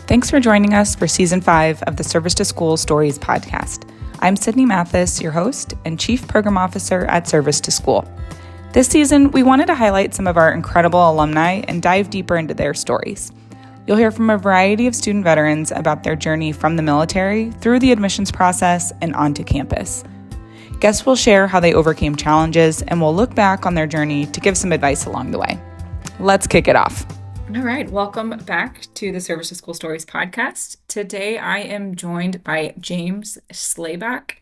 Thanks for joining us for Season 5 of the Service to School Stories podcast. I'm Sydney Mathis, your host and Chief Program Officer at Service to School. This season, we wanted to highlight some of our incredible alumni and dive deeper into their stories. You'll hear from a variety of student veterans about their journey from the military through the admissions process and onto campus. Guests will share how they overcame challenges, and we'll look back on their journey to give some advice along the way. Let's kick it off. All right, welcome back to the Service to School Stories podcast. Today I am joined by James Schlabach,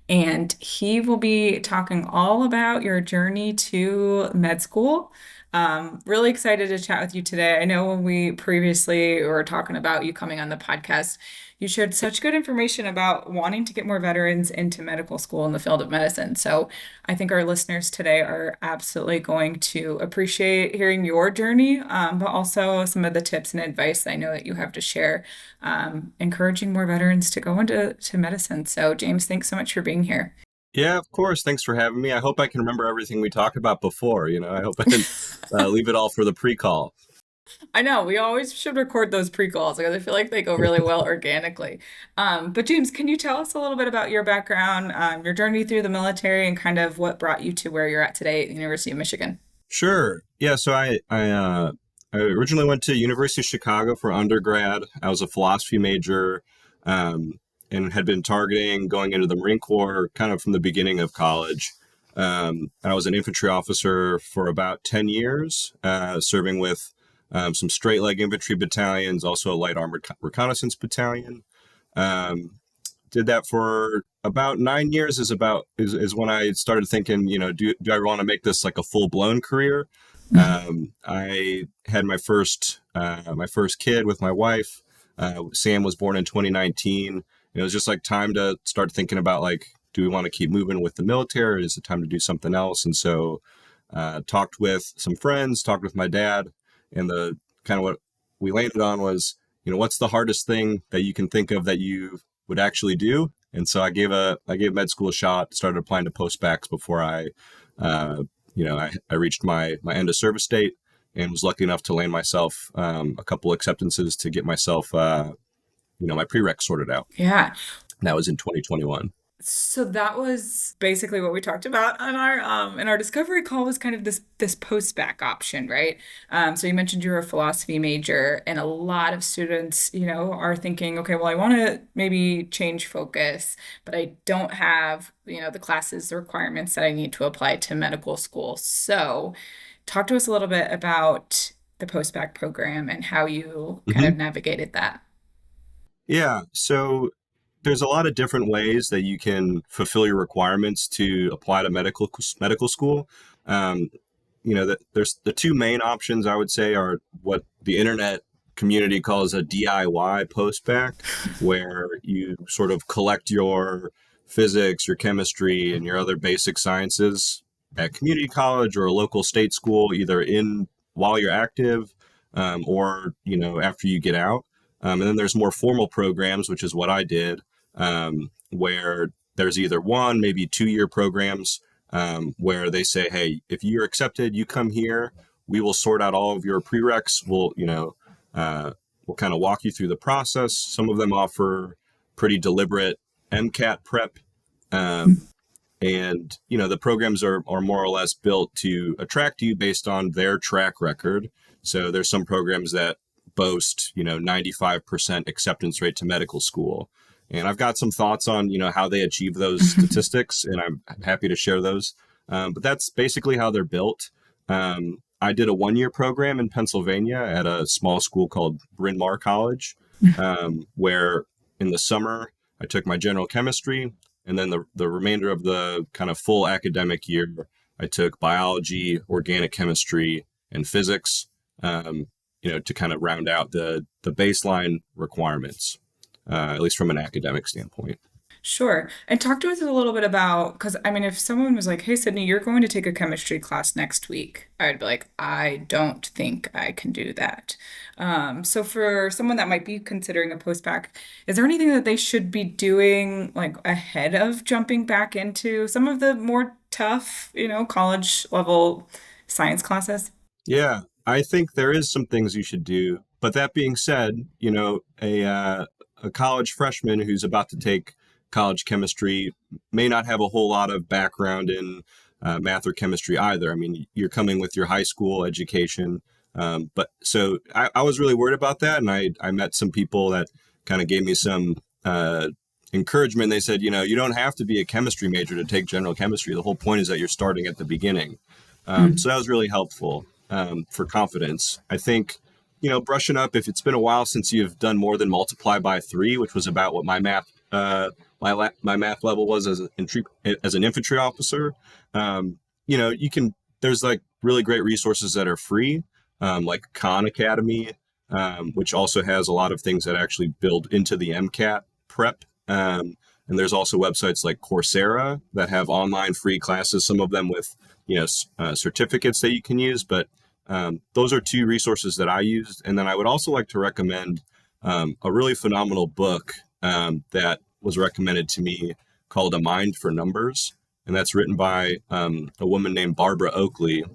and he will be talking all about your journey to med school. Really excited to chat with you today. I know when we previously were talking about you coming on the podcast, you shared such good information about wanting to get more veterans into medical school in the field of medicine. So I think our listeners today are absolutely going to appreciate hearing your journey, but also some of the tips and advice I know that you have to share, encouraging more veterans to go into medicine. So James, thanks so much for being here. Yeah, of course. Thanks for having me. I hope I can remember everything we talked about before. I hope I can leave it all for the pre-call. I know, we always should record those pre-calls because I feel like they go really well organically. But James, can you tell us a little bit about your background, your journey through the military, and kind of what brought you to where you're at today at the University of Michigan? Sure. Yeah, so I originally went to University of Chicago for undergrad. I was a philosophy major and had been targeting going into the Marine Corps kind of from the beginning of college. I was an infantry officer for about 10 years, serving with some straight leg infantry battalions, also a light armored reconnaissance battalion. Did that for about 9 years is when I started thinking, do I want to make this like a full blown career? I had my first kid with my wife. Sam was born in 2019. It was just like time to start thinking about like, do we want to keep moving with the military? Or is it time to do something else? And so talked with some friends, talked with my dad. And the kind of what we landed on was, what's the hardest thing that you can think of that you would actually do? And so I gave med school a shot, started applying to Post-Bacc before I reached my end of service date and was lucky enough to land myself a couple acceptances to get myself, my prereq sorted out. Yeah. And that was in 2021. So that was basically what we talked about on our in our discovery call, was kind of this post-bacc option, right? So you mentioned you're a philosophy major, and a lot of students, are thinking, okay, well, I want to maybe change focus, but I don't have, the classes, the requirements that I need to apply to medical school. So talk to us a little bit about the post-bacc program and how you kind of navigated that. Yeah, so there's a lot of different ways that you can fulfill your requirements to apply to medical school. There's the two main options I would say are what the internet community calls a DIY post-bacc, where you sort of collect your physics, your chemistry, and your other basic sciences at community college or a local state school, either while you're active or after you get out. And then there's more formal programs, which is what I did, where there's either 1, maybe 2-year programs where they say, hey, if you're accepted, you come here, we will sort out all of your prereqs. We'll kind of walk you through the process. Some of them offer pretty deliberate MCAT prep. And, the programs are more or less built to attract you based on their track record. So there's some programs that boast, 95% acceptance rate to medical school. And I've got some thoughts on, how they achieve those statistics, and I'm happy to share those. But that's basically how they're built. I did a 1-year program in Pennsylvania at a small school called Bryn Mawr College, where in the summer I took my general chemistry, and then the remainder of the kind of full academic year, I took biology, organic chemistry, and physics, to kind of round out the baseline requirements. At least from an academic standpoint. Sure. And talk to us a little bit about, because if someone was like, hey, Sydney, you're going to take a chemistry class next week, I'd be like, I don't think I can do that. So for someone that might be considering a post-bacc, is there anything that they should be doing like ahead of jumping back into some of the more tough, college level science classes? Yeah, I think there is some things you should do But that being said, a college freshman who's about to take college chemistry may not have a whole lot of background in math or chemistry either. I mean, you're coming with your high school education. But so I was really worried about that. And I met some people that kind of gave me some encouragement. They said, you don't have to be a chemistry major to take general chemistry. The whole point is that you're starting at the beginning. So that was really helpful for confidence. I think, brushing up, if it's been a while since you've done more than multiply by 3, which was about what my math my math level was as an infantry officer. There's like really great resources that are free, like Khan Academy, which also has a lot of things that actually build into the MCAT prep. And there's also websites like Coursera that have online free classes, some of them with certificates that you can use. But those are 2 resources that I used. And then I would also like to recommend a really phenomenal book that was recommended to me called A Mind for Numbers. And that's written by a woman named Barbara Oakley,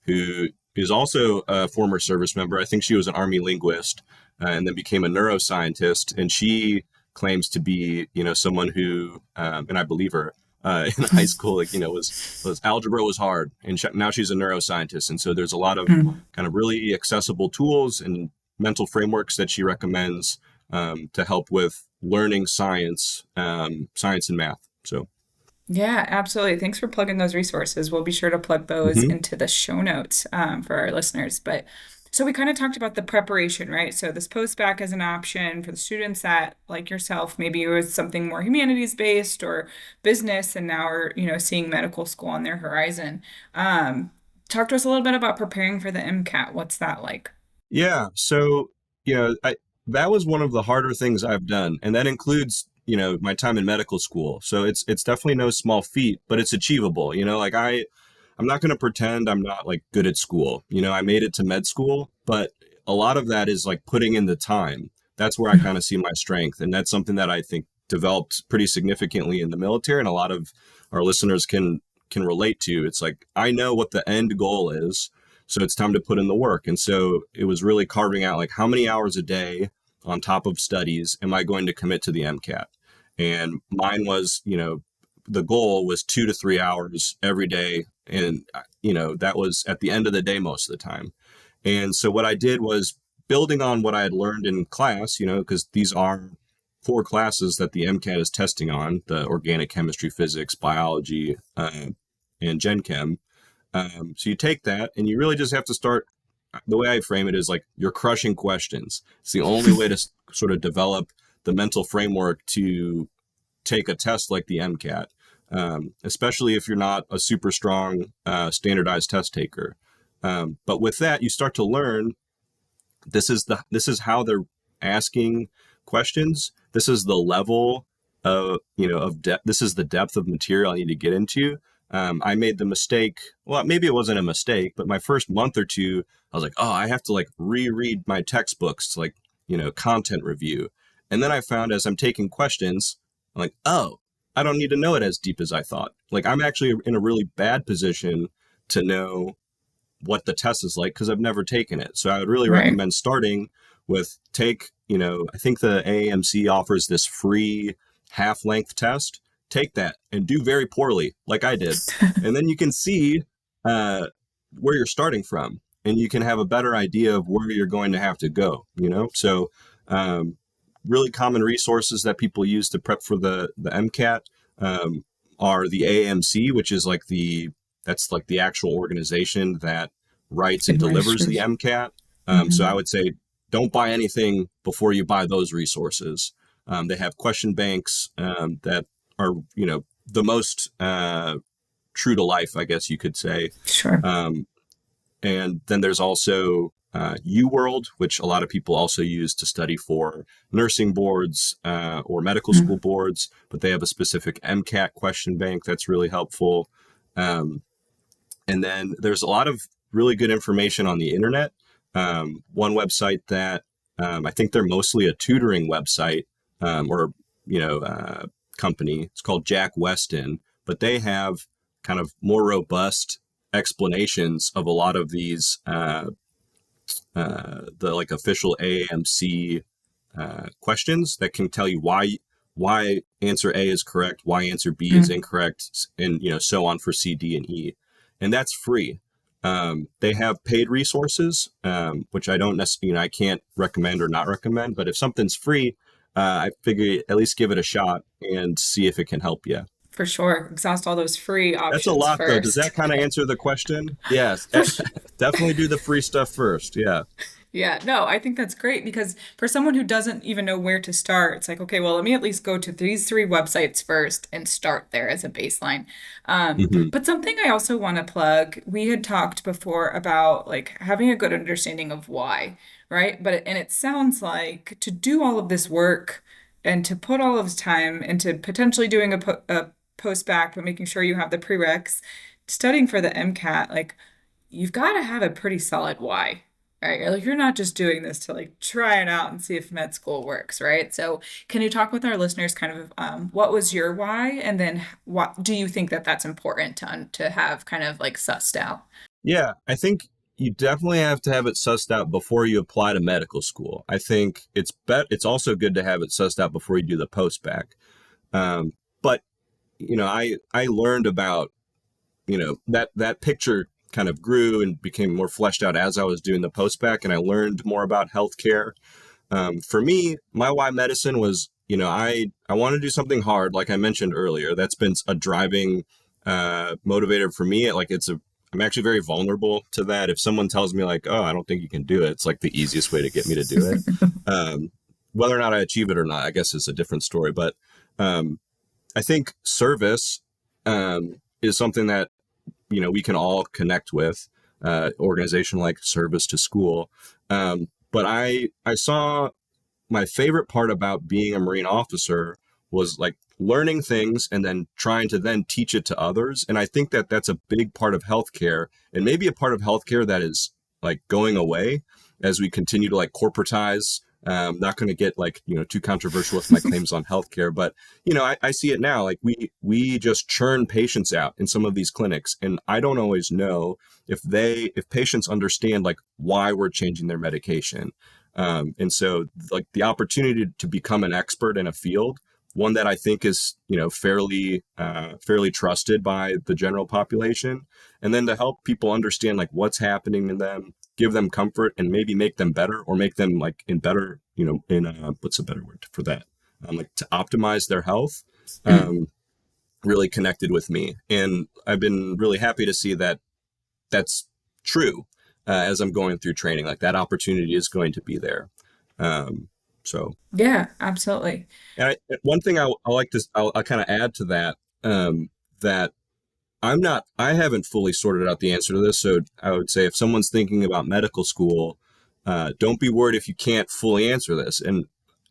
who is also a former service member. I think she was an Army linguist and then became a neuroscientist. And she claims to be, someone who, and I believe her, in high school, was algebra was hard. And now she's a neuroscientist. And so there's a lot of kind of really accessible tools and mental frameworks that she recommends to help with learning science and math. So. Yeah, absolutely. Thanks for plugging those resources. We'll be sure to plug those into the show notes for our listeners. But so we kind of talked about the preparation, right? So this post-bac is an option for the students that, like yourself, maybe it was something more humanities based or business, and now are, seeing medical school on their horizon. Talk to us a little bit about preparing for the MCAT. What's that like? Yeah. So, that was one of the harder things I've done. And that includes, my time in medical school. So it's definitely no small feat, but it's achievable. I'm not going to pretend I'm not like good at school. I made it to med school, but a lot of that is like putting in the time. That's where I kind of see my strength. And that's something that I think developed pretty significantly in the military. And a lot of our listeners can relate to. It's like, I know what the end goal is. So it's time to put in the work. And so it was really carving out like how many hours a day on top of studies am I going to commit to the MCAT? And mine was, the goal was 2 to 3 hours every day. And, that was at the end of the day most of the time. And so what I did was building on what I had learned in class, because these are 4 classes that the MCAT is testing on: the organic chemistry, physics, biology, and Gen Chem. So you take that and you really just have to start. The way I frame it is like you're crushing questions. It's the only way to sort of develop the mental framework to take a test like the MCAT, especially if you're not a super strong standardized test taker. But with that, you start to learn this is how they're asking questions. This is the level of depth. This is the depth of material I need to get into. I made the mistake. Well, maybe it wasn't a mistake, but my first month or 2, I was like, oh, I have to like reread my textbooks to like, content review. And then I found as I'm taking questions, I'm like, oh, I don't need to know it as deep as I thought. Like I'm actually in a really bad position to know what the test is like because I've never taken it. So I would really recommend starting with I think the AAMC offers this free half-length test. Take that and do very poorly like I did. And then you can see where you're starting from and you can have a better idea of where you're going to have to go, So really common resources that people use to prep for the MCAT are the AAMC, which is that's like the actual organization that writes and delivers the MCAT. So I would say don't buy anything before you buy those resources. They have question banks that are, the most true to life, I guess you could say. Sure. And then there's also UWorld, which a lot of people also use to study for nursing boards or medical school boards, but they have a specific MCAT question bank that's really helpful. And then there's a lot of really good information on the internet. One website that I think they're mostly a tutoring website or company. It's called Jack Weston, but they have kind of more robust explanations of a lot of these the like official AAMC questions that can tell you why answer A is correct, why answer B is incorrect, and so on for C, D, and E, and that's free. They have paid resources, which I don't necessarily, I can't recommend or not recommend. But if something's free, I figure at least give it a shot and see if it can help you. For sure. Exhaust all those free That's a options lot, though. Does first. that kind of answer the question? Yes. For Definitely do the free stuff first. Yeah. Yeah, no, I think that's great because for someone who doesn't even know where to start, it's like, okay, well, let me at least go to these three websites first and start there as a baseline. Hmm. But something I also want to plug, we had talked before about like having a good understanding of why, right? And it sounds like to do all of this work and to put all of this time into potentially doing a post-bac, but making sure you have the prereqs, studying for the MCAT, like you've got to have a pretty solid why. Right. Like you're not just doing this to like try it out and see if med school works, right? So can you talk with our listeners kind of what was your why and then what do you think that that's important to have kind of like sussed out? Yeah, I think you definitely have to have it sussed out before you apply to medical school. I think it's also good to have it sussed out before you do the post-bac. But I learned about that picture kind of grew and became more fleshed out as I was doing the post-bac, and I learned more about healthcare. For me, my why medicine was, I want to do something hard, like I mentioned earlier. That's been a driving motivator for me. I'm actually very vulnerable to that. If someone tells me like, oh, I don't think you can do it, it's like the easiest way to get me to do it. Whether or not I achieve it or not, I guess is a different story. But I think service is something that we can all connect with, organization like Service to School. But I saw my favorite part about being a Marine officer was like learning things and then trying to then teach it to others. And I think that that's a big part of healthcare, and maybe a part of healthcare that is like going away as we continue to like corporatize. Not going to get like, too controversial with my claims on healthcare, but, I see it now. Like we just churn patients out in some of these clinics. And I don't always know if patients understand like why we're changing their medication. And so like the opportunity to become an expert in a field, one that I think is, fairly trusted by the general population, and then to help people understand like what's happening in them, give them comfort, and maybe make them better, or make them like in better, what's a better word for that? Like to optimize their health, really connected with me. And I've been really happy to see that that's true as I'm going through training. Like that opportunity is going to be there. So Yeah, absolutely. and one thing I like to, I'll kind of add to that, that I haven't fully sorted out the answer to this. So I would say if someone's thinking about medical school, don't be worried if you can't fully answer this. And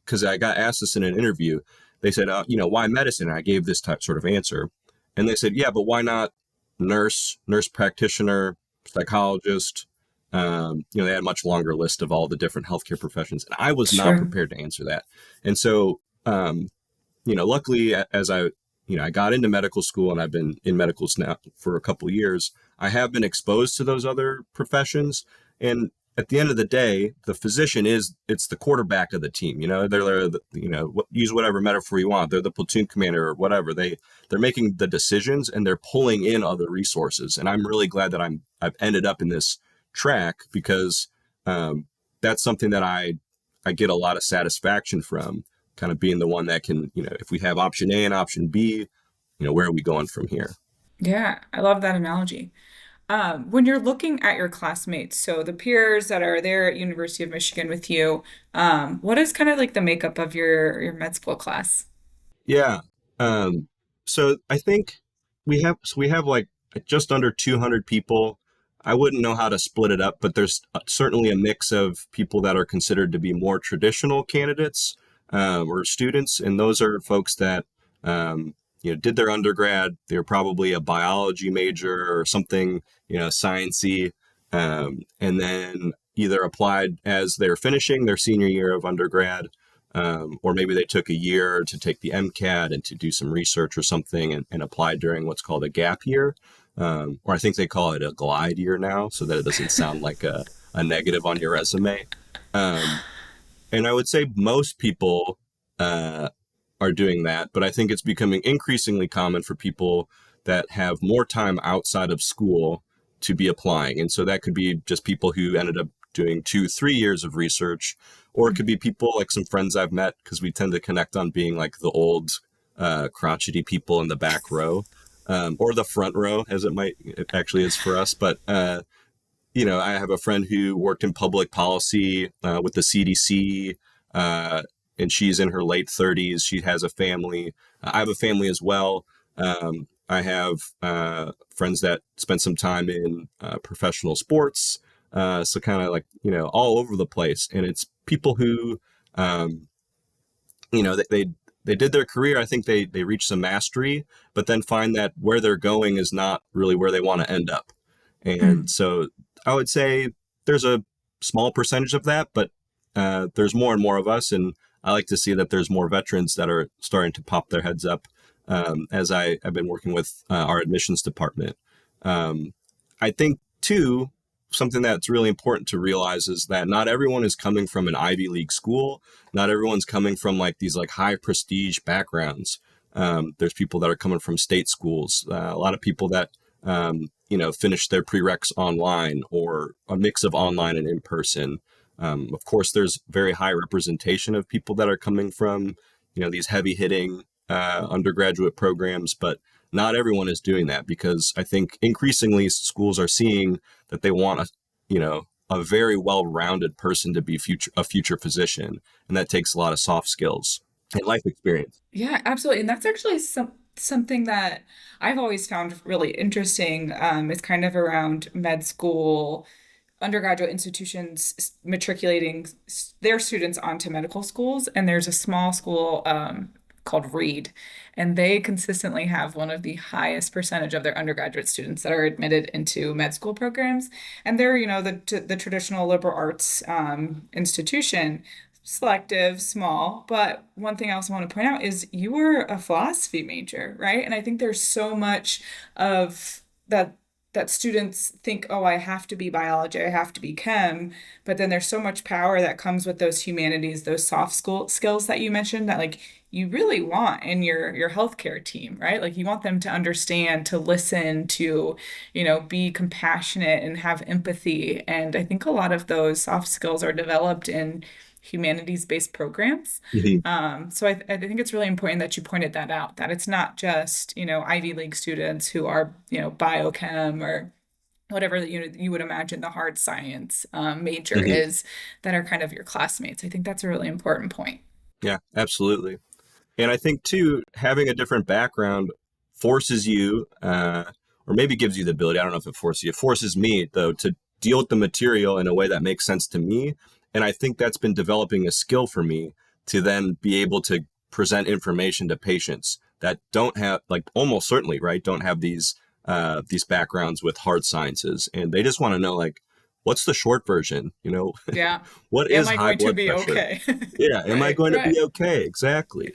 because I got asked this in an interview, they said, why medicine? And I gave this sort of answer. And they said, yeah, but why not nurse practitioner, psychologist? They had a much longer list of all the different healthcare professions. And I was not Sure. prepared to answer that. And so, luckily, as I got into medical school, and I've been in medical now for a couple of years, I have been exposed to those other professions. And at the end of the day, the physician it's the quarterback of the team. They're use whatever metaphor you want. They're the platoon commander or whatever. They're making the decisions, and they're pulling in other resources. And I'm really glad that I've ended up in this track, because that's something that I get a lot of satisfaction from, kind of being the one that can, if we have option A and option B, where are we going from here? Yeah, I love that analogy. When you're looking at your classmates, so the peers that are there at University of Michigan with you, what is kind of like the makeup of your med school class? Yeah. So I think we have like just under 200 people. I wouldn't know how to split it up, but there's certainly a mix of people that are considered to be more traditional candidates, or students, and those are folks that did their undergrad. They're probably a biology major or something, sciencey, and then either applied as they're finishing their senior year of undergrad, or maybe they took a year to take the MCAT and to do some research or something, and applied during what's called a gap year, or I think they call it a glide year now, so that it doesn't sound like a negative on your resume. And I would say most people are doing that, but I think it's becoming increasingly common for people that have more time outside of school to be applying. And so that could be just people who ended up doing 2-3 years of research, or it could be people like some friends I've met, because we tend to connect on being like the old crotchety people in the back row, or the front row, as it actually is for us. But I have a friend who worked in public policy with the CDC, and she's in her late 30s. She has a family. I have a family as well. I have friends that spent some time in professional sports. So kind of like, all over the place. And it's people who, they did their career. I think they reached some mastery, but then find that where they're going is not really where they want to end up. And so I would say there's a small percentage of that, but there's more and more of us. And I like to see that there's more veterans that are starting to pop their heads up as I've been working with our admissions department. I think, too, something that's really important to realize is that not everyone is coming from an Ivy League school. Not everyone's coming from like these like high prestige backgrounds. There's people that are coming from state schools. A lot of people that finish their prereqs online, or a mix of online and in person. Of course, there's very high representation of people that are coming from, these heavy hitting undergraduate programs, but not everyone is doing that, because I think increasingly schools are seeing that they want a very well-rounded person to be a future physician, and that takes a lot of soft skills and life experience. Yeah, absolutely. And that's actually something that I've always found really interesting. Is kind of around med school, undergraduate institutions matriculating their students onto medical schools. And there's a small school called Reed, and they consistently have one of the highest percentage of their undergraduate students that are admitted into med school programs. And they're, the traditional liberal arts institution, selective, small. But one thing I also want to point out is you were a philosophy major, right? And I think there's so much of that students think, oh, I have to be biology, I have to be chem, but then there's so much power that comes with those humanities, those soft skills that you mentioned, that like you really want in your healthcare team, right? Like you want them to understand, to listen, to, be compassionate and have empathy. And I think a lot of those soft skills are developed in humanities-based programs. Mhm. So I think it's really important that you pointed that out, that it's not just, Ivy League students who are, biochem or whatever that you would imagine the hard science major Mhm. is, that are kind of your classmates. I think that's a really important point. Yeah, absolutely. And I think, too, having a different background forces you, or maybe gives you the ability, I don't know if it forces me, though, to deal with the material in a way that makes sense to me. And I think that's been developing a skill for me to then be able to present information to patients that don't have, like, almost certainly, right, don't have these backgrounds with hard sciences. And they just want to know, like, what's the short version? Yeah. What Am is I high going to blood be pressure? okay? Yeah, am I Right, going to right. be okay? Exactly.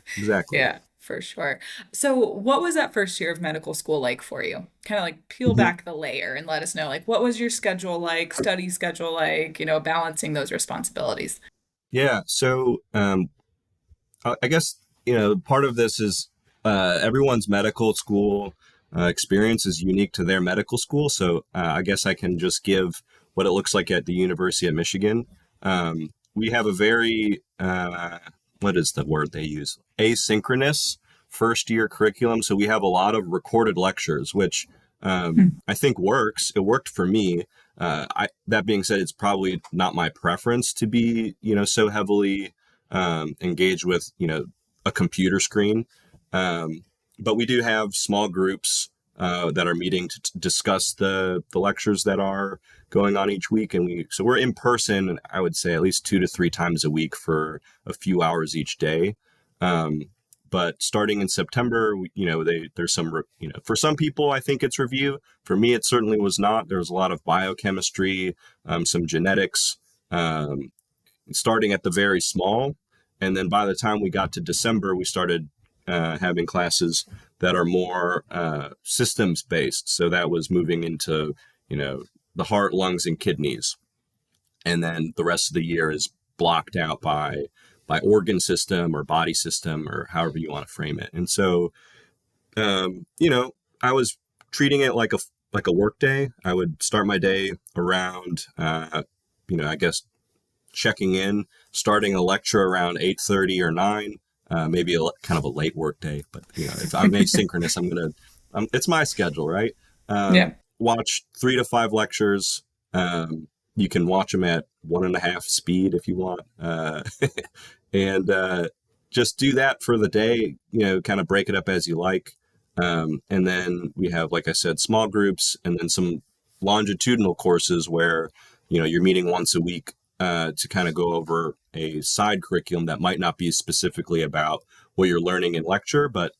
Yeah, for sure. So, what was that first year of medical school like for you? Kind of like peel Mhm. back the layer and let us know, like, what was your schedule like, study schedule like, balancing those responsibilities? Yeah. So I guess, part of this is everyone's medical school experience is unique to their medical school. So I guess I can just give what it looks like at the University of Michigan. We have a very, what is the word they use? Asynchronous first year curriculum. So we have a lot of recorded lectures, which I think works. It worked for me. That being said, it's probably not my preference to be, so heavily engaged with, a computer screen. But we do have small groups that are meeting to discuss the lectures that are going on each week. And we're in person, I would say at least 2 to 3 times a week for a few hours each day. But starting in September, there's some, for some people, I think it's review. For me, it certainly was not. There was a lot of biochemistry, some genetics, starting at the very small. And then by the time we got to December, we started having classes that are more systems based. So that was moving into, the heart, lungs, and kidneys. And then the rest of the year is blocked out by organ system or body system or however you want to frame it. And so, I was treating it like a work day. I would start my day around, I guess checking in, starting a lecture around 8:30 or 9, maybe kind of a late work day. But if I'm asynchronous, it's my schedule, right? Yeah. Watch 3 to 5 lectures. You can watch them at 1.5 speed if you want, and just do that for the day. Kind of break it up as you like. And then we have, like I said, small groups, and then some longitudinal courses where, you're meeting once a week to kind of go over a side curriculum that might not be specifically about what you're learning in lecture, but,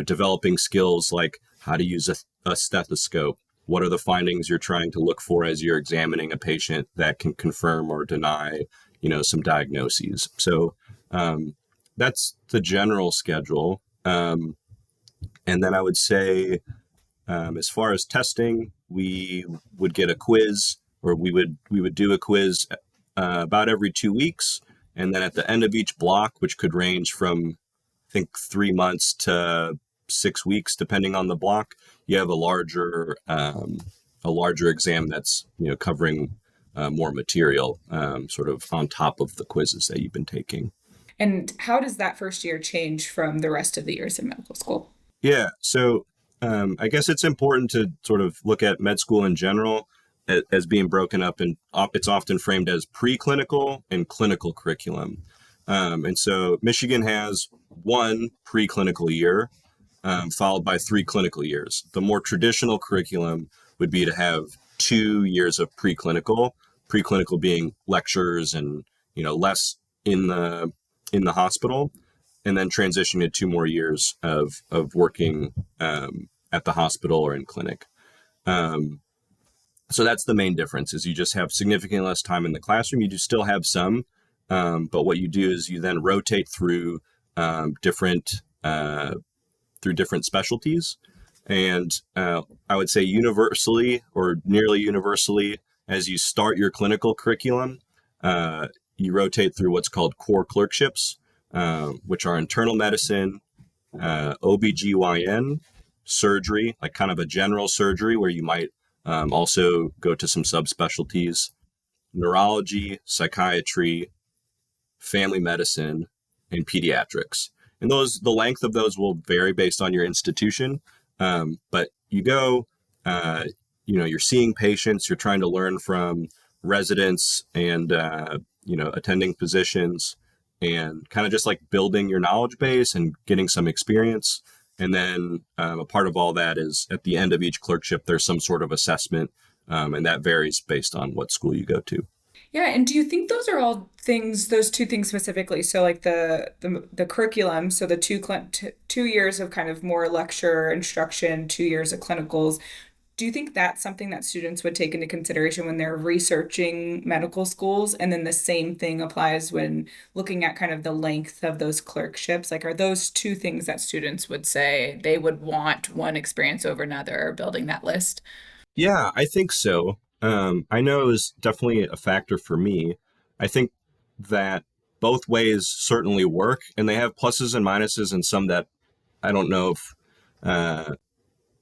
developing skills like how to use a stethoscope. What are the findings you're trying to look for as you're examining a patient that can confirm or deny, some diagnoses. So that's the general schedule. And then I would say, as far as testing, we would get a quiz, or we would do a quiz about every 2 weeks. And then at the end of each block, which could range from, I think, 3 months to 6 weeks, depending on the block, you have a larger exam that's, covering more material, sort of on top of the quizzes that you've been taking. And how does that first year change from the rest of the years in medical school? Yeah. So I guess it's important to sort of look at med school in general as being broken up, and it's often framed as preclinical and clinical curriculum. And so Michigan has 1 preclinical year, followed by 3 clinical years. The more traditional curriculum would be to have 2 years of preclinical being lectures and, less in the hospital, and then transition to 2 more years of working at the hospital or in clinic. So that's the main difference, is you just have significantly less time in the classroom. You do still have some, but what you do is you then rotate through different specialties. And I would say universally, or nearly universally, as you start your clinical curriculum, you rotate through what's called core clerkships, which are internal medicine, OBGYN, surgery, like kind of a general surgery where you might also go to some subspecialties, neurology, psychiatry, family medicine, and pediatrics. And the length of those will vary based on your institution. But you go, you're seeing patients, you're trying to learn from residents and, attending physicians, and kind of just like building your knowledge base and getting some experience. And then a part of all that is at the end of each clerkship, there's some sort of assessment, and that varies based on what school you go to. Yeah, and do you think those are all things, those 2 things specifically? So like the curriculum, so the 2 years of kind of more lecture instruction, 2 years of clinicals. Do you think that's something that students would take into consideration when they're researching medical schools? And then the same thing applies when looking at kind of the length of those clerkships? Like, are those 2 things that students would say they would want one experience over another, building that list? Yeah, I think so. I know it was definitely a factor for me. I think that both ways certainly work, and they have pluses and minuses, and some that I don't know if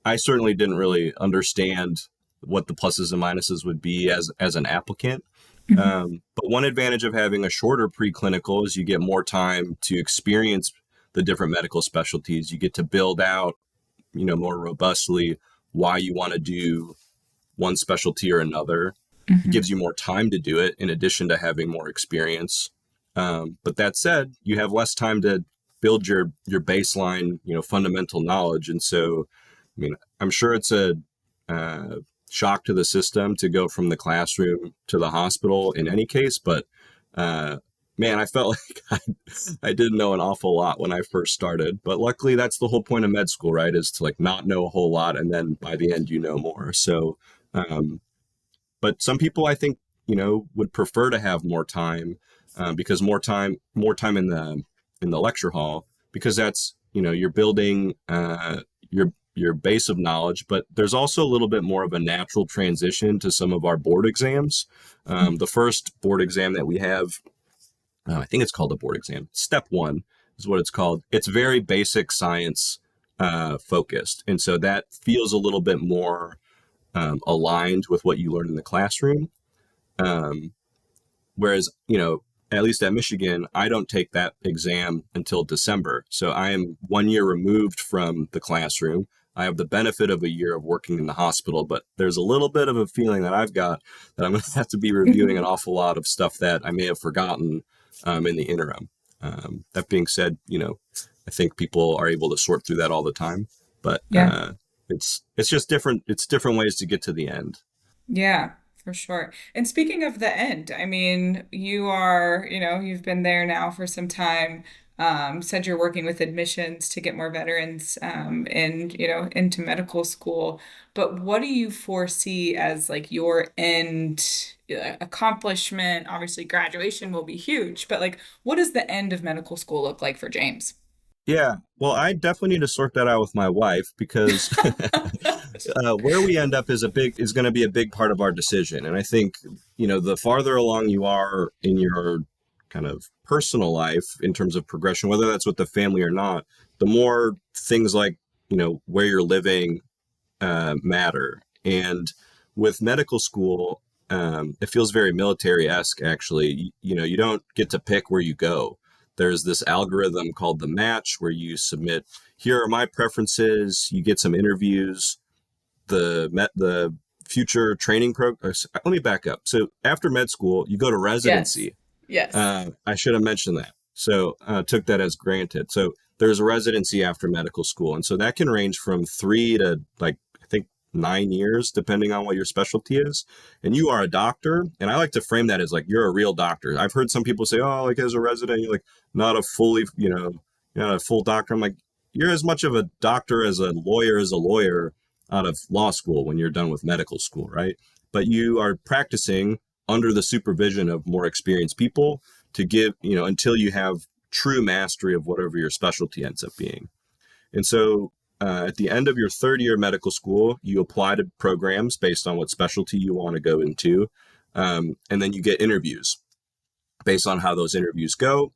I certainly didn't really understand what the pluses and minuses would be as an applicant. But one advantage of having a shorter preclinical is you get more time to experience the different medical specialties. You get to build out, more robustly why you want to do one specialty or another. It gives you more time to do it in addition to having more experience. But that said, you have less time to build your baseline, fundamental knowledge. And so, I'm sure it's a shock to the system to go from the classroom to the hospital in any case. But man, I felt like I didn't know an awful lot when I first started. But luckily, that's the whole point of med school, right? Is to like not know a whole lot, and then by the end, you know more. So, but some people, I think, would prefer to have more time, because more time in the lecture hall, because that's, you're building, your base of knowledge, but there's also a little bit more of a natural transition to some of our board exams. The first board exam that we have, I think it's called a board exam. Step one is what it's called. It's very basic science focused. And so that feels a little bit more aligned with what you learn in the classroom. Whereas, at least at Michigan, I don't take that exam until December. So I am 1 year removed from the classroom. I have the benefit of a year of working in the hospital, but there's a little bit of a feeling that I've got that I'm going to have to be reviewing an awful lot of stuff that I may have forgotten in the interim. That being said, I think people are able to sort through that all the time, but it's just different. It's different ways to get to the end. Yeah, for sure. And speaking of the end, I mean, you've been there now for some time. Said you're working with admissions to get more veterans into medical school. But what do you foresee as like your end accomplishment? Obviously, graduation will be huge, but like, what does the end of medical school look like for James? Yeah, well, I definitely need to sort that out with my wife because where we end up is going to be a big part of our decision. And I think, the farther along you are in your kind of personal life in terms of progression, whether that's with the family or not, the more things like, where you're living matter. And with medical school, it feels very military-esque, actually. You don't get to pick where you go. There's this algorithm called the match where you submit, here are my preferences, you get some interviews, the future training program. Let me back up. So after med school, you go to residency. Yes. I should have mentioned that. So took that as granted. So there's a residency after medical school. And so that can range from 3 to I think 9 years, depending on what your specialty is. And you are a doctor. And I like to frame that as like, you're a real doctor. I've heard some people say, oh, like as a resident, you're like not a fully, you're not a full doctor. I'm like, you're as much of a doctor as a lawyer out of law school when you're done with medical school, right? But you are practicing under the supervision of more experienced people to give, until you have true mastery of whatever your specialty ends up being. And so at the end of your third year of medical school, you apply to programs based on what specialty you want to go into. And then you get interviews. Based on how those interviews go,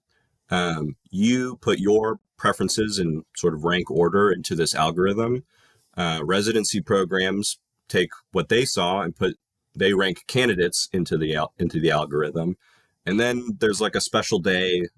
you put your preferences in sort of rank order into this algorithm. Residency programs take what they saw and they rank candidates into the algorithm. And then there's like a special day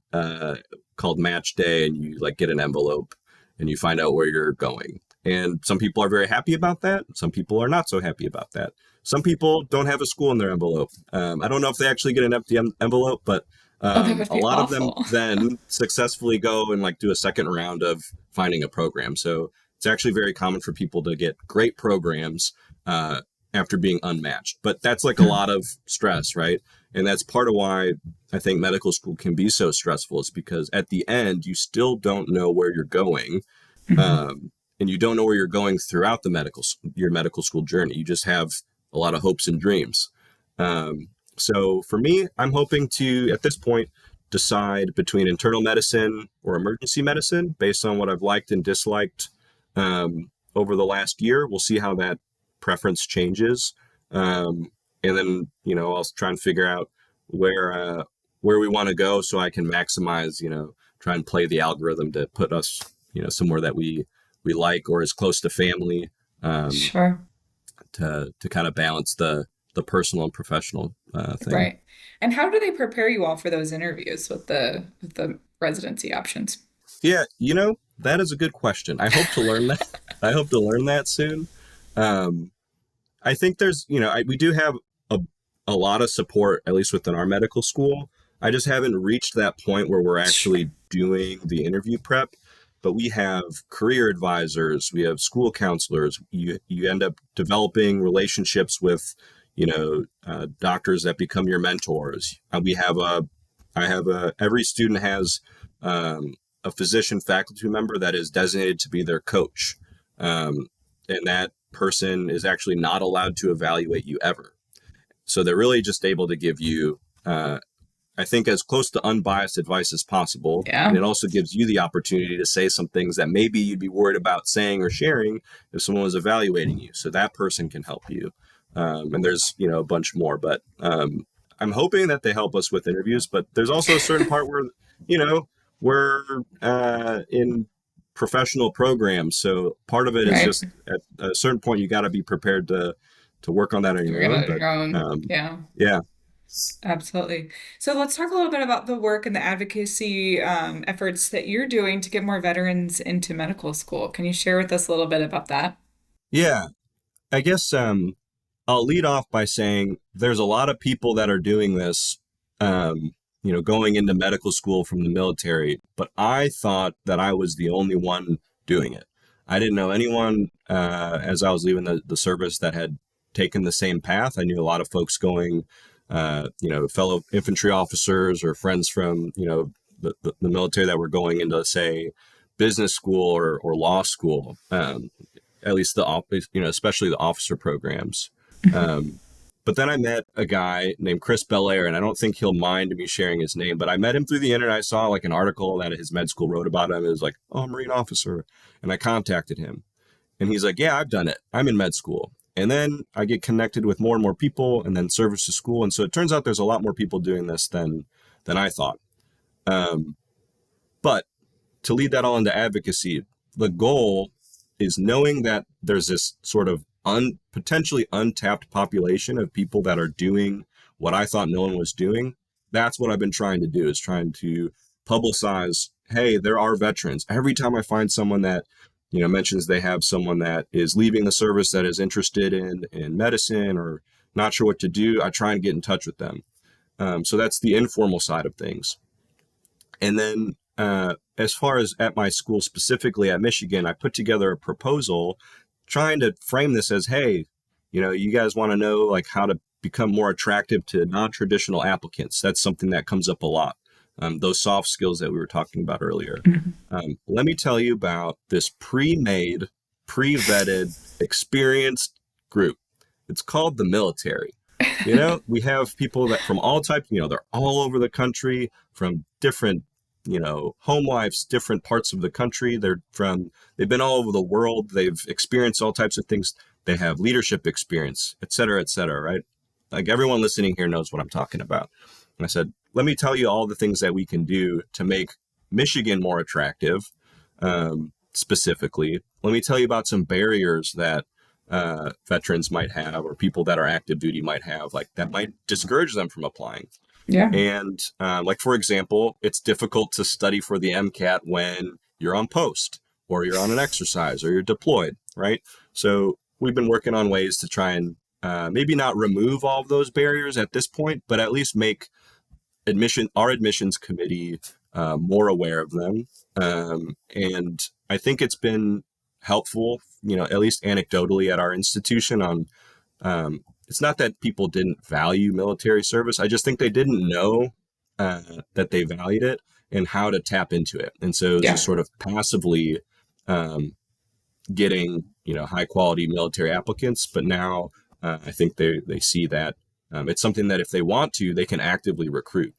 called match day, and you like get an envelope and you find out where you're going. And some people are very happy about that. Some people are not so happy about that. Some people don't have a school in their envelope. I don't know if they actually get an empty envelope, but That would a be lot awful. of them then successfully go and like do a second round of finding a program. So it's actually very common for people to get great programs after being unmatched. But that's like a lot of stress, right? And that's part of why I think medical school can be so stressful, is because at the end, you still don't know where you're going. And you don't know where you're going throughout your medical school journey. You just have a lot of hopes and dreams. So for me, I'm hoping to, at this point, decide between internal medicine or emergency medicine based on what I've liked and disliked over the last year. We'll see how that preference changes. And then, I'll try and figure out where we want to go so I can maximize, try and play the algorithm to put us, somewhere that we like or as close to family, Sure. to kind of balance the personal and professional thing. Right. And how do they prepare you all for those interviews with the residency options? Yeah, that is a good question. I hope to learn that. I hope to learn that soon. I think there's, we do have a lot of support, at least within our medical school. I just haven't reached that point where we're actually doing the interview prep. But we have career advisors, we have school counselors. You end up developing relationships with, doctors that become your mentors. Every student has a physician faculty member that is designated to be their coach. And that person is actually not allowed to evaluate you ever. So they're really just able to give you I think, as close to unbiased advice as possible. And Yeah. it also gives you the opportunity to say some things that maybe you'd be worried about saying or sharing if someone was evaluating you. So that person can help you. And there's, a bunch more, but I'm hoping that they help us with interviews. But there's also a certain part where, we're in professional programs. So part of it is Right. just at a certain point, you got to be prepared to work on that on You're your own. gonna But your own. Yeah. yeah. Absolutely. So let's talk a little bit about the work and the advocacy efforts that you're doing to get more veterans into medical school. Can you share with us a little bit about that? Yeah. I guess I'll lead off by saying there's a lot of people that are doing this, going into medical school from the military, but I thought that I was the only one doing it. I didn't know anyone as I was leaving the service that had taken the same path. I knew a lot of folks going, fellow infantry officers or friends from, the military that were going into, say, business school or law school. At least the office, especially the officer programs. Um, but then I met a guy named Chris Belair, and I don't think he'll mind me sharing his name, but I met him through the internet. I saw like an article that his med school wrote about him. It was like, oh, Marine officer. And I contacted him and he's like, yeah, I've done it. I'm in med school. And then I get connected with more and more people and then service to school. And so it turns out there's a lot more people doing this than I thought. Um, but to lead that all into advocacy, the goal is knowing that there's this sort of potentially untapped population of people that are doing what I thought no one was doing. That's what I've been trying to do, is trying to publicize, hey, there are veterans. Every time I find someone that, mentions they have someone that is leaving the service that is interested in medicine or not sure what to do, I try and get in touch with them. So that's the informal side of things. And then as far as at my school, specifically at Michigan, I put together a proposal trying to frame this as, hey, you guys want to know like how to become more attractive to non-traditional applicants. That's something that comes up a lot. Those soft skills that we were talking about earlier. Let me tell you about this pre-made, pre-vetted, experienced group. It's called the military. We have people that from all types, they're all over the country from different, home lives, different parts of the country. They've been all over the world. They've experienced all types of things. They have leadership experience, et cetera, right? Like everyone listening here knows what I'm talking about. And I said, let me tell you all the things that we can do to make Michigan more attractive. Specifically, let me tell you about some barriers that veterans might have or people that are active duty might have, like that might discourage them from applying. Yeah. And like, for example, it's difficult to study for the MCAT when you're on post or you're on an exercise or you're deployed, right? So we've been working on ways to try and maybe not remove all of those barriers at this point, but at least make our admissions committee more aware of them. And I think it's been helpful, at least anecdotally at our institution on, it's not that people didn't value military service. I just think they didn't know that they valued it and how to tap into it. And so it's just sort of passively getting, high quality military applicants. But now I think they see that it's something that if they want to, they can actively recruit.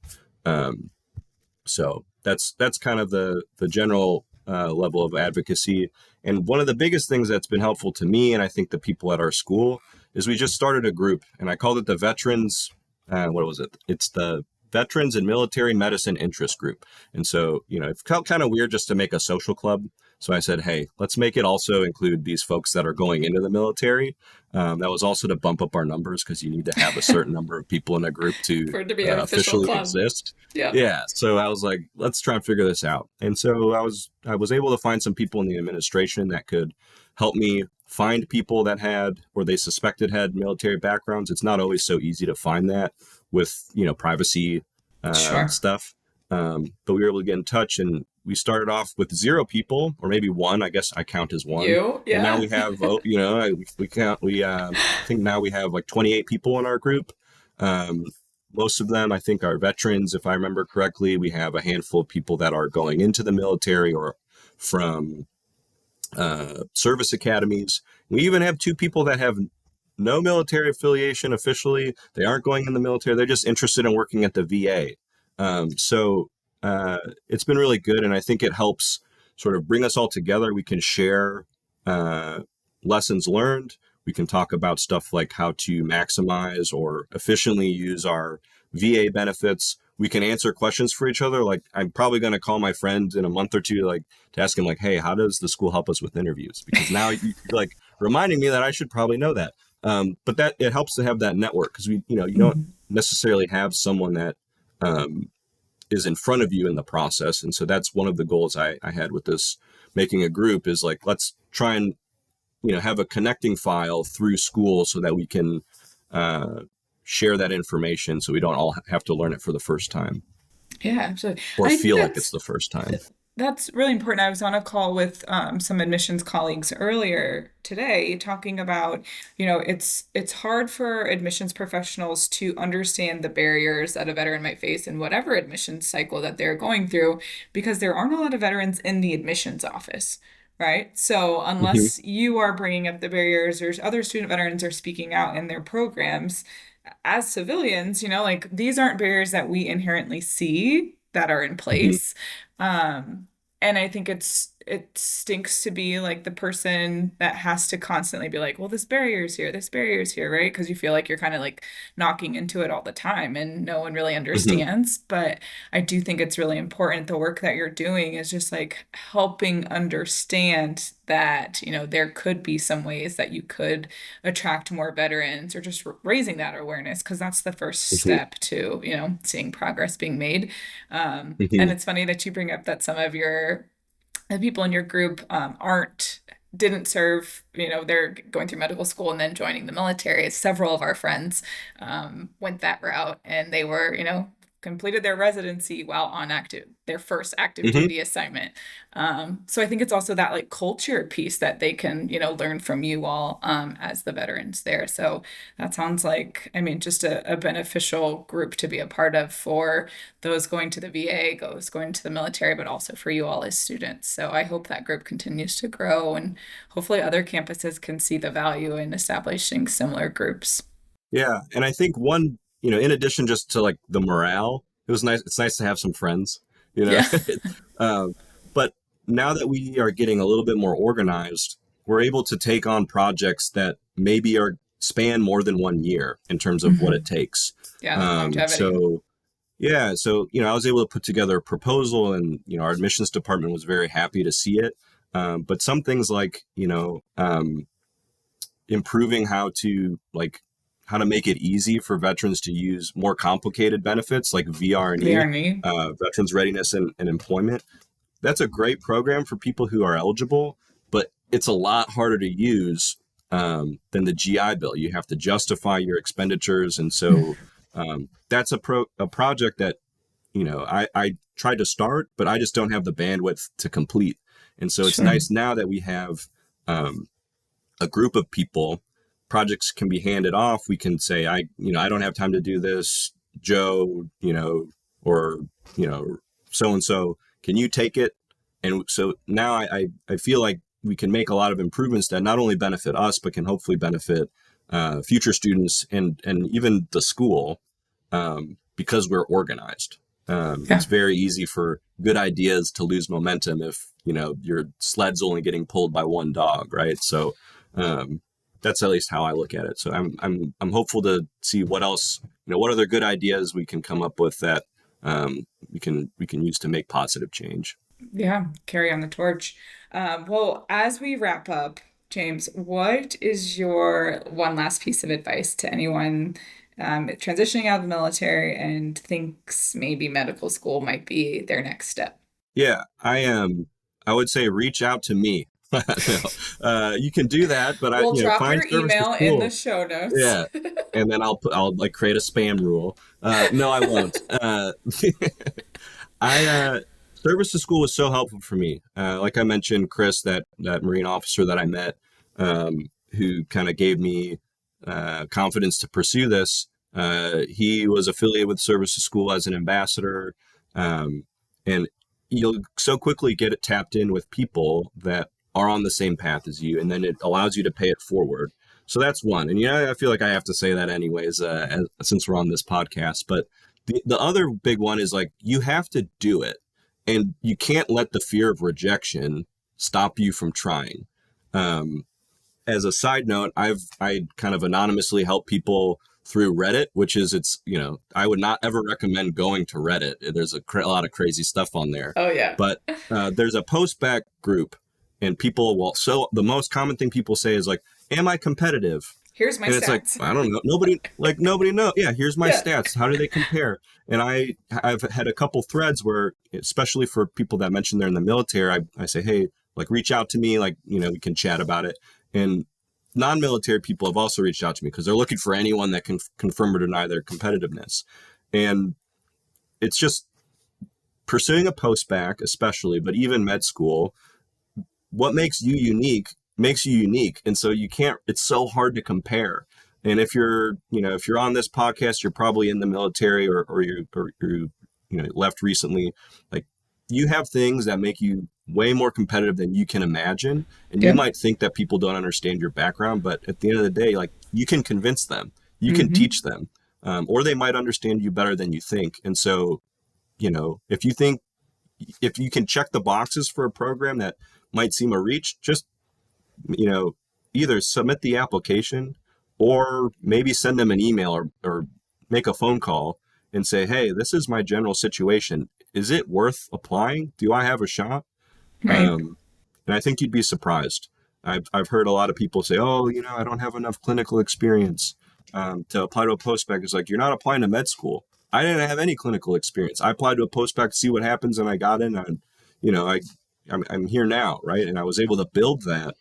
So that's kind of the general level of advocacy. And one of the biggest things that's been helpful to me, and I think the people at our school, is we just started a group, and I called it the Veterans. What was it? It's the Veterans and Military Medicine Interest Group. And so, it felt kind of weird just to make a social club. So I said, hey, let's make it also include these folks that are going into the military. That was also to bump up our numbers because you need to have a certain number of people in a group For to it to be an official officially club. exist. Yeah. Yeah. So I was like, let's try and figure this out. And so I was able to find some people in the administration that could help me find people that had or they suspected had military backgrounds. It's not always so easy to find that with, privacy Sure. stuff. But we were able to get in touch, and we started off with 0 people, or maybe 1. I guess I count as 1. You? Yeah. And now we have, I think now we have like 28 people in our group. Most of them, I think, are veterans. If I remember correctly, we have a handful of people that are going into the military or from service academies. We even have 2 people that have no military affiliation officially. They aren't going in the military. They're just interested in working at the VA. So it's been really good. And I think it helps sort of bring us all together. We can share lessons learned. We can talk about stuff like how to maximize or efficiently use our VA benefits. We can answer questions for each other. Like, I'm probably going to call my friend in a month or two, like, to ask him, like, hey, how does the school help us with interviews? Because now you like reminding me that I should probably know that. But that it helps to have that network, because you don't necessarily have someone that is in front of you in the process. And so that's one of the goals I had with this, making a group, is like, let's try and have a connecting file through school so that we can share that information, so we don't all have to learn it for the first time Yeah, absolutely. or I think feel like it's the first time. that's really important. I was on a call with some admissions colleagues earlier today talking about, it's hard for admissions professionals to understand the barriers that a veteran might face in whatever admissions cycle that they're going through, because there aren't a lot of veterans in the admissions office, right? So Hmm. unless you are bringing up the barriers, or other student veterans are speaking out in their programs, as civilians, like, these aren't barriers that we inherently see that are in Hmm. place. Um, and I think it stinks to be like the person that has to constantly be like, well, this barrier's here, right? Because you feel like you're kind of like knocking into it all the time and no one really Hmm. understands. But I do think it's really important. The work that you're doing is just like helping understand that, there could be some ways that you could attract more veterans, or just raising that awareness, because that's the first Hmm. step to, seeing progress being made. And Hmm. it's funny that you bring up that some of the people in your group aren't didn't serve, they're going through medical school and then joining the military. Several of our friends went that route, and they were, completed their residency while on their first active Hmm. duty assignment. So I think it's also that like culture piece that they can, learn from you all as the veterans there. So that sounds like, I mean, just a beneficial group to be a part of for those going to the VA, those going to the military, but also for you all as students. So I hope that group continues to grow, and hopefully other campuses can see the value in establishing similar groups. Yeah. And I think one, in addition just to like the morale, it was nice. It's nice to have some friends, you know. Yeah. um, but now that we are getting a little bit more organized, we're able to take on projects that maybe are span more than 1 year in terms of what it Hmm. takes. Yeah, that longevity. So yeah, so I was able to put together a proposal, and our admissions department was very happy to see it. But some things like improving how to make it easy for veterans to use more complicated benefits like VRE, VRE. Veterans Readiness and Employment. That's a great program for people who are eligible, but it's a lot harder to use than the GI Bill. You have to justify your expenditures, and so that's a project that I tried to start, but I just don't have the bandwidth to complete. And so it's Sure. nice now that we have um, a group of people. Projects can be handed off. We can say, I don't have time to do this, Joe, or so and so. Can you take it? And so now I feel like we can make a lot of improvements that not only benefit us, but can hopefully benefit future students and even the school, because we're organized. It's Yeah. very easy for good ideas to lose momentum if your sled's only getting pulled by one dog, right? So um, that's at least how I look at it. So I'm hopeful to see what else, what other good ideas we can come up with that we can use to make positive change. Yeah. Carry on the torch. Well, as we wrap up, James, what is your one last piece of advice to anyone transitioning out of the military and thinks maybe medical school might be their next step? Yeah, I am. I would say reach out to me. No, you can do that, but We'll drop find your service to email in the school. show notes. Yeah, and then I'll like create a spam rule. No, I won't. I Service to school was so helpful for me. Like I mentioned, Chris, that Marine officer that I met, who kind of gave me confidence to pursue this. He was affiliated with Service to School as an ambassador, and you'll so quickly get it tapped in with people that are on the same path as you, and then it allows you to pay it forward. So that's one. And I feel like I have to say that anyways, since we're on this podcast. But The other big one is like, you have to do it, and you can't let the fear of rejection stop you from trying. As a side note, I kind of anonymously help people through Reddit, which is, I would not ever recommend going to Reddit. There's a lot of crazy stuff on there. Oh yeah. But there's a Post-Bacc group, and people will. So the most common thing people say is like, "Am I competitive?" Here's my and stats. It's like, I don't know. Nobody knows. Yeah, here's my stats. How do they compare? And I've had a couple threads where, especially for people that mention they're in the military, I say, hey, like, reach out to me. Like, we can chat about it. And non-military people have also reached out to me because they're looking for anyone that can confirm or deny their competitiveness. And it's just pursuing a post-bacc, especially, but even med school, what makes you unique. And so it's so hard to compare. And if you're on this podcast, you're probably in the military or you left recently, like, you have things that make you way more competitive than you can imagine. And you might think that people don't understand your background, but at the end of the day, like, you can convince them, you can teach them, or they might understand you better than you think. And so, if you can check the boxes for a program that might seem a reach, just, either submit the application or maybe send them an email or make a phone call and say, hey, this is my general situation. Is it worth applying? Do I have a shot? Right. And I think you'd be surprised. I've heard a lot of people say, oh, I don't have enough clinical experience to apply to a post-bacc. It's like, you're not applying to med school. I didn't have any clinical experience. I applied to a post-bacc to see what happens, and I got in. I'm here now, right? And I was able to build that.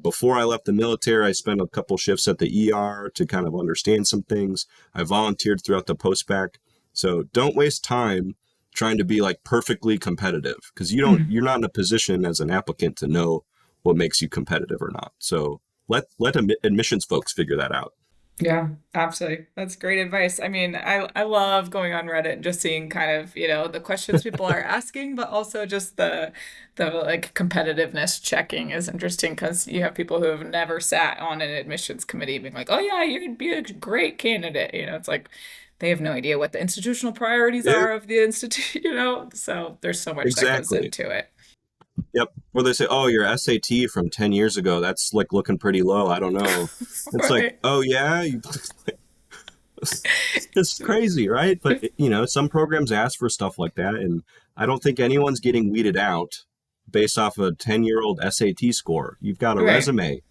Before I left the military, I spent a couple shifts at the ER to kind of understand some things. I volunteered throughout the post-bacc. So don't waste time trying to be like perfectly competitive, because you're not in a position as an applicant to know what makes you competitive or not. So let admissions folks figure that out. Yeah, absolutely. That's great advice. I mean, I love going on Reddit and just seeing kind of, the questions people are asking, but also just the like competitiveness checking is interesting, because you have people who have never sat on an admissions committee being like, oh yeah, you'd be a great candidate. It's like they have no idea what the institutional priorities are of the institute, so there's so much that goes into it. Yep. Or they say, oh, your SAT from 10 years ago, that's like looking pretty low. I don't know. It's like, oh yeah. It's crazy, right? But some programs ask for stuff like that. And I don't think anyone's getting weeded out based off a 10-year-old SAT score. You've got a resume,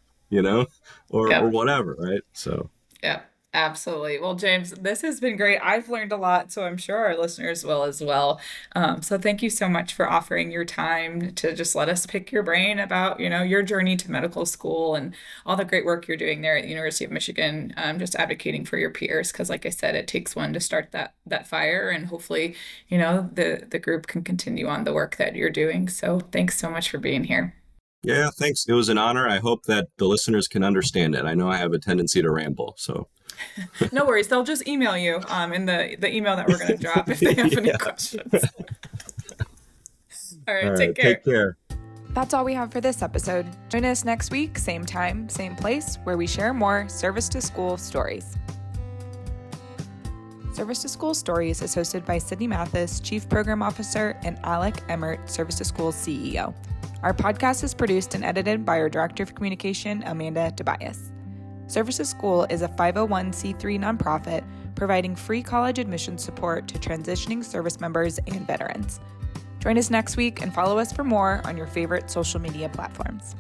or whatever, right? So. Yeah. Absolutely. Well, James, this has been great. I've learned a lot, so I'm sure our listeners will as well. So thank you so much for offering your time to just let us pick your brain about, your journey to medical school and all the great work you're doing there at the University of Michigan, just advocating for your peers. Because like I said, it takes one to start that fire, and hopefully, the group can continue on the work that you're doing. So thanks so much for being here. Yeah, thanks. It was an honor. I hope that the listeners can understand it. I know I have a tendency to ramble, so. No worries. They'll just email you in the email that we're going to drop if they have any questions. All right, take care. Take care. That's all we have for this episode. Join us next week, same time, same place, where we share more Service to School stories. Service to School Stories is hosted by Sydney Mathis, Chief Program Officer, and Alec Emmert, Service to School CEO. Our podcast is produced and edited by our Director of Communication, Amanda Tobias. Service to School is a 501c3 nonprofit providing free college admission support to transitioning service members and veterans. Join us next week and follow us for more on your favorite social media platforms.